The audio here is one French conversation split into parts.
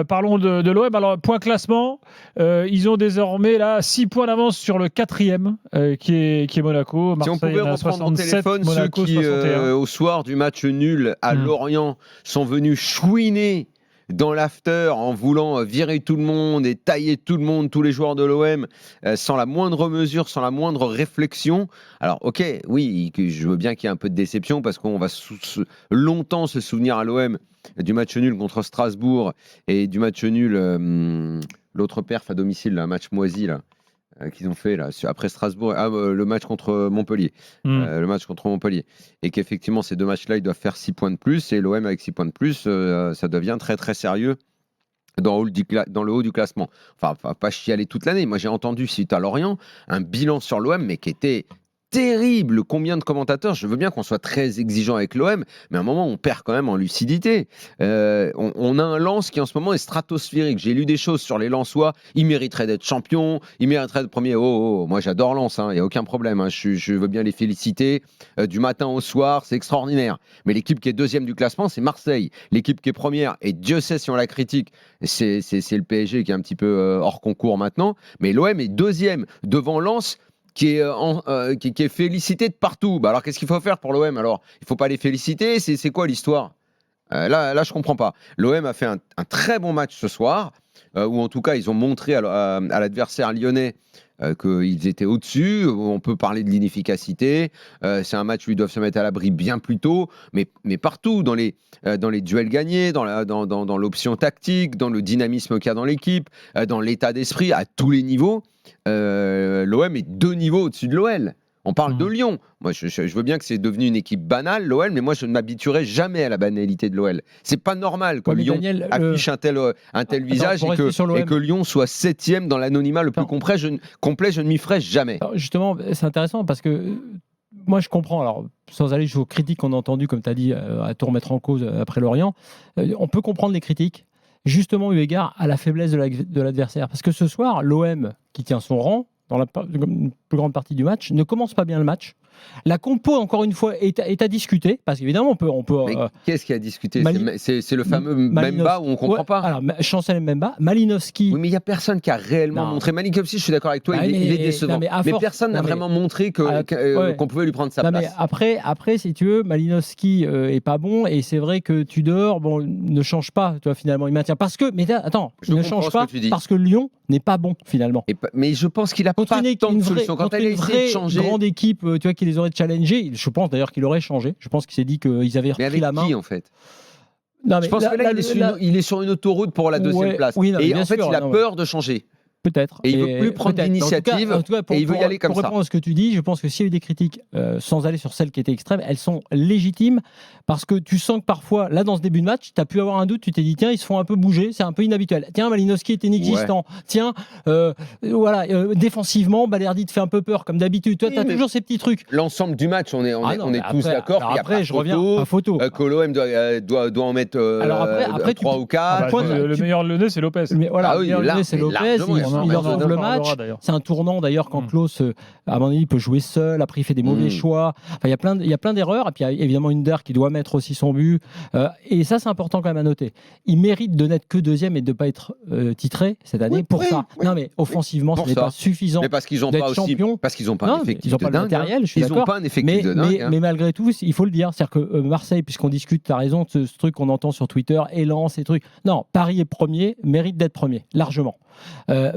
Parlons de l'OM. Alors, point classement, ils ont désormais là 6 points d'avance sur le 4e, qui est Monaco. Marseille, si on pouvait reprendre au téléphone Monaco, ceux qui, au soir du match nul à Lorient, sont venus chouiner dans l'after en voulant virer tout le monde et tailler tout le monde, tous les joueurs de l'OM, sans la moindre mesure, sans la moindre réflexion. Alors, ok, oui, je veux bien qu'il y ait un peu de déception parce qu'on va longtemps se souvenir à l'OM du match nul contre Strasbourg et du match nul, l'autre perf à domicile, un match moisi là. Qu'ils ont fait là après Strasbourg, le match contre Montpellier, et qu'effectivement ces deux matchs-là ils doivent faire 6 points de plus, et l'OM avec 6 points de plus, ça devient très très sérieux dans le haut du classement. Enfin, pas chialer toute l'année. Moi j'ai entendu, suite à Lorient, un bilan sur l'OM mais qui était terrible. Combien de commentateurs, je veux bien qu'on soit très exigeant avec l'OM, mais à un moment on perd quand même en lucidité. On a un Lens qui en ce moment est stratosphérique. J'ai lu des choses sur les Lensois, ils mériteraient d'être champions, ils mériteraient d'être premiers. Moi j'adore Lens, il n'y a aucun problème, je veux bien les féliciter du matin au soir, c'est extraordinaire. Mais l'équipe qui est deuxième du classement, c'est Marseille. L'équipe qui est première, et Dieu sait si on la critique, c'est le PSG qui est un petit peu hors concours maintenant, mais l'OM est deuxième devant Lens, qui est félicité de partout. Alors, qu'est-ce qu'il faut faire pour l'OM alors ? Il ne faut pas les féliciter ? C'est quoi l'histoire ? Là, je ne comprends pas. L'OM a fait un très bon match ce soir, où en tout cas, ils ont montré à l'adversaire lyonnais qu'ils étaient au-dessus. On peut parler de l'inefficacité. C'est un match où ils doivent se mettre à l'abri bien plus tôt, mais partout, dans les duels gagnés, dans l'option tactique, dans le dynamisme qu'il y a dans l'équipe, dans l'état d'esprit, à tous les niveaux. L'OM est 2 niveaux au-dessus de l'OL. On parle de Lyon. Moi, je veux bien que c'est devenu une équipe banale, l'OL, mais moi, je ne m'habituerai jamais à la banalité de l'OL. C'est pas normal que Lyon affiche un tel visage et que Lyon soit 7e dans l'anonymat le plus complet. Je ne m'y ferai jamais. Alors justement, c'est intéressant parce que moi, je comprends. Alors, sans aller jusqu'aux critiques qu'on a entendues, comme tu as dit, à tout remettre en cause après Lorient, on peut comprendre les critiques, justement eu égard à la faiblesse de l'adversaire. Parce que ce soir, l'OM, qui tient son rang, dans la plus grande partie du match, ne commence pas bien le match. La compo, encore une fois, est à discuter, parce qu'évidemment, on peut. Mais qu'est-ce qu'il y a à discuter ? C'est le fameux Mbemba où on ne comprend pas. Alors, Chancel Mbemba, Malinowski. Oui, mais il n'y a personne qui a réellement montré. Malinowski, je suis d'accord avec toi, il est décevant. Mais personne n'a vraiment montré qu'on pouvait lui prendre sa place. Mais après, si tu veux, Malinowski est pas bon, et c'est vrai que Tudor, ne change pas, tu vois, finalement, il maintient. Parce que, mais attends, il ne change pas parce que Lyon n'est pas bon, finalement. Mais je pense qu'il a pas tant de solutions. Quand elle a essayé de changer. Grande équipe, tu vois, qui les aurait challengés, je pense d'ailleurs qu'il aurait changé. Je pense qu'il s'est dit qu'ils avaient repris la main. Mais avec qui, en fait ? Je pense que là, il est sur une autoroute pour la deuxième place. Et en fait, il a peur de changer. Peut-être. Et il ne veut plus prendre l'initiative, et il veut y aller comme ça. Pour répondre à ce que tu dis, je pense que s'il y a eu des critiques, sans aller sur celles qui étaient extrêmes, elles sont légitimes, parce que tu sens que parfois, là, dans ce début de match, tu as pu avoir un doute, tu t'es dit, tiens, ils se font un peu bouger, c'est un peu inhabituel. Tiens, Malinowski est inexistant. Ouais. Tiens, défensivement, Balerdi te fait un peu peur, comme d'habitude. Toi, tu as toujours ces petits trucs. L'ensemble du match, on est tous d'accord. Après, je reviens à photo. Que l'OM doit en mettre 3 ou 4. Le meilleur Lyonnais, c'est Lopez. Le meilleur Lyonnais, c'est Lopez. Il leur sauve le match. C'est un tournant d'ailleurs quand Klose, à mon avis, il peut jouer seul. Après, il fait des mauvais choix. Enfin, il y a plein d'erreurs. Et puis, il y a évidemment Hunder qui doit mettre aussi son but. Et ça, c'est important quand même à noter. Il mérite de n'être que deuxième et de ne pas être titré cette année pour ça. Oui. Non, mais offensivement, ce n'est pas suffisant. Mais parce qu'ils n'ont pas aussi. Parce qu'ils n'ont pas un effectif de dingue. Ils n'ont pas le matériel, je suis d'accord. Ils n'ont pas un effectif de dingue. Mais malgré tout, il faut le dire. C'est-à-dire que Marseille, puisqu'on discute, tu as raison, de ce truc qu'on entend sur Twitter, élan, ces trucs. Non, Paris est premier, mérite d'être premier, largement.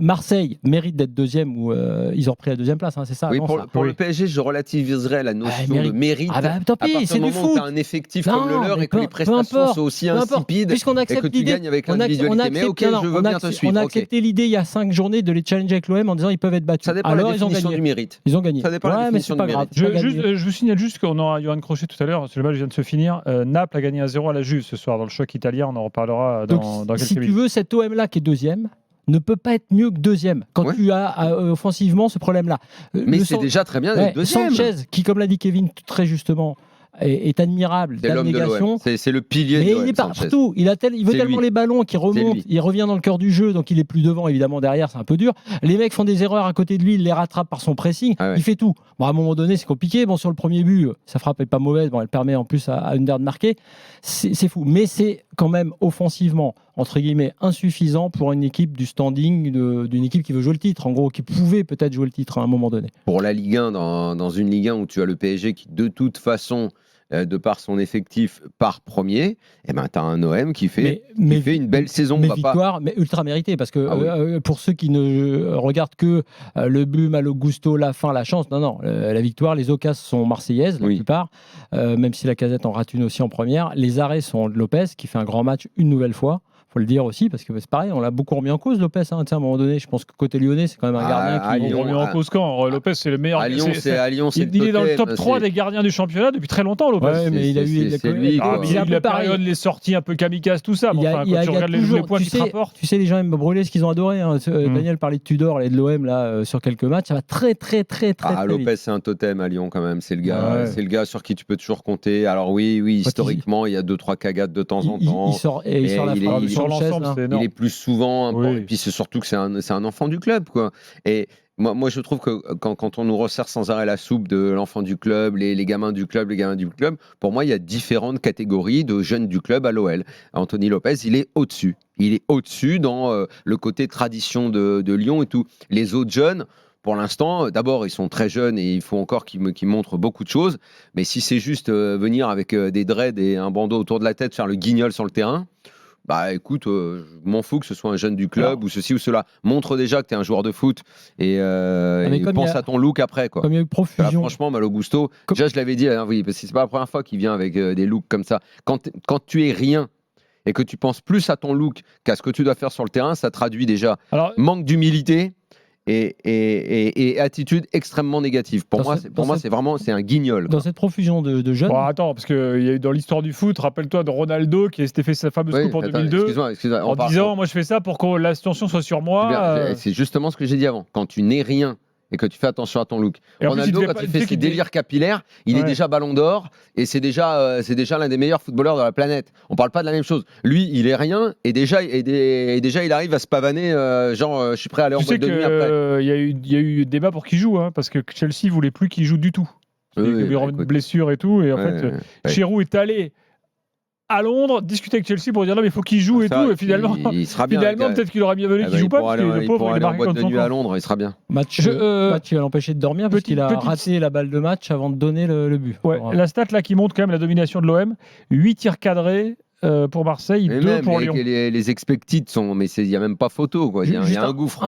Marseille mérite d'être deuxième, ou ils ont repris la deuxième place, c'est ça. Oui, pour le PSG, je relativiserai la notion de mérite. Tant pis, c'est du foot. Tu as un effectif comme le leur et que les prestations sont aussi insipides et que tu gagnes avec l'individualité. Mais ok, je veux bien te suivre. On a accepté l'idée il y a 5 journées de les challenger avec l'OM en disant ils peuvent être battus. Ça dépend de la définition du mérite. Ils ont gagné. Ça dépend de la définition du mérite. Je vous signale juste qu'on aura Johan Crochet tout à l'heure. Le match vient de se finir. Naples a gagné 1-0 à la Juve ce soir dans le choc italien. On en reparlera dans quelques minutes. Si tu veux, cet OM là qui est deuxième ne peut pas être mieux que deuxième quand tu as offensivement ce problème-là. Mais c'est déjà très bien d'être deuxième. Sanchez, qui, comme l'a dit Kevin très justement, est admirable, d'abnégation. C'est le pilier. Mais il est partout. Il veut tellement les ballons qu'il remonte. Il revient dans le cœur du jeu, donc il est plus devant. Évidemment, derrière, c'est un peu dur. Les mecs font des erreurs à côté de lui, il les rattrape par son pressing. Il fait tout. Bon, à un moment donné, c'est compliqué. Bon, sur le premier but, sa frappe est pas mauvaise. Bon, elle permet en plus à Under de marquer. C'est fou. Mais c'est quand même offensivement, entre guillemets insuffisant pour une équipe du standing d'une équipe qui veut jouer le titre, en gros, qui pouvait peut-être jouer le titre à un moment donné. Pour la Ligue 1, dans une Ligue 1 où tu as le PSG qui, de toute façon, de par son effectif, part premier, et ben, tu as un OM qui fait une belle saison. Mais victoire, mais ultra méritée, parce que pour ceux qui ne regardent que le but, Malo Gusto, la fin, la chance, non, la victoire, les occasions sont marseillaises, la plupart, même si la Casette en rate une aussi en première. Les arrêts sont de Lopez, qui fait un grand match une nouvelle fois. Faut le dire aussi, parce que c'est pareil, on l'a beaucoup remis en cause, Lopez. Hein, à un moment donné, je pense que côté lyonnais, c'est quand même un gardien qui... On remet en cause quand Lopez, c'est le meilleur. À Lyon, il est dans le top 3 des gardiens du championnat depuis très longtemps, Lopez. Ouais, mais il a eu la période, les sorties un peu kamikazes, tout ça. Quand tu regardes les points qui te rapportent. Tu sais, les gens aiment brûler ce qu'ils ont adoré. Hein. Daniel parlait de Tudor et de l'OM là, sur quelques matchs. Ça va très Lopez, c'est un totem à Lyon quand même. C'est le gars sur qui tu peux toujours compter. Alors oui, historiquement, il y a 2-3 cagades de temps en temps. Il sort la frappe sur l'ensemble, c'est énorme. Il est plus souvent, et puis c'est surtout que c'est un enfant du club, quoi. Et moi, je trouve que quand on nous resserre sans arrêt la soupe de l'enfant du club, les gamins du club, pour moi, il y a différentes catégories de jeunes du club à l'OL. Anthony Lopez, il est au-dessus. Il est au-dessus dans le côté tradition de Lyon et tout. Les autres jeunes, pour l'instant, d'abord, ils sont très jeunes et il faut encore qu'ils montrent beaucoup de choses. Mais si c'est juste venir avec des dreads et un bandeau autour de la tête, faire le guignol sur le terrain, bah écoute, je m'en fous que ce soit un jeune du club ou ceci ou cela. Montre déjà que tu es un joueur de foot et pense à ton look après, quoi. Comme il y a eu profusion. Là, franchement, Malo Gusto, déjà je l'avais dit, parce que c'est pas la première fois qu'il vient avec des looks comme ça. Quand tu es rien et que tu penses plus à ton look qu'à ce que tu dois faire sur le terrain, ça traduit déjà manque d'humilité. Et attitude extrêmement négative. Pour moi, c'est un guignol. Dans cette profusion de jeunes. Attends, parce qu'il y a eu dans l'histoire du foot, rappelle-toi de Ronaldo qui s'était fait sa fameuse coupe en 2002. Excuse-moi, en disant, moi je fais ça pour que l'attention soit sur moi. C'est justement ce que j'ai dit avant. Quand tu n'es rien et que tu fais attention à ton look. Ronaldo, quand il fait ses délires capillaires, il est déjà ballon d'or et c'est déjà l'un des meilleurs footballeurs de la planète. On parle pas de la même chose. Lui, il est rien et déjà il arrive à se pavaner, je suis prêt à aller en boîte de nuit après. Il y a eu débat pour qu'il joue, parce que Chelsea voulait plus qu'il joue du tout. Il lui a une blessure et tout. Et en fait, Giroud est allé à Londres, discuter avec Chelsea pour dire non mais il faut qu'il joue et tout, et finalement peut-être qu'il aurait bien valu qu'il joue pas, parce que le pauvre il est marqué en boîte de nuit à Londres, il sera bien. Match il va l'empêcher de dormir parce qu'il a raté la balle de match avant de donner le but. La stat là qui montre quand même la domination de l'OM, 8 tirs cadrés pour Marseille, 2 pour Lyon. Les expected sont, mais il n'y a même pas photo, quoi. Il y a un gouffre.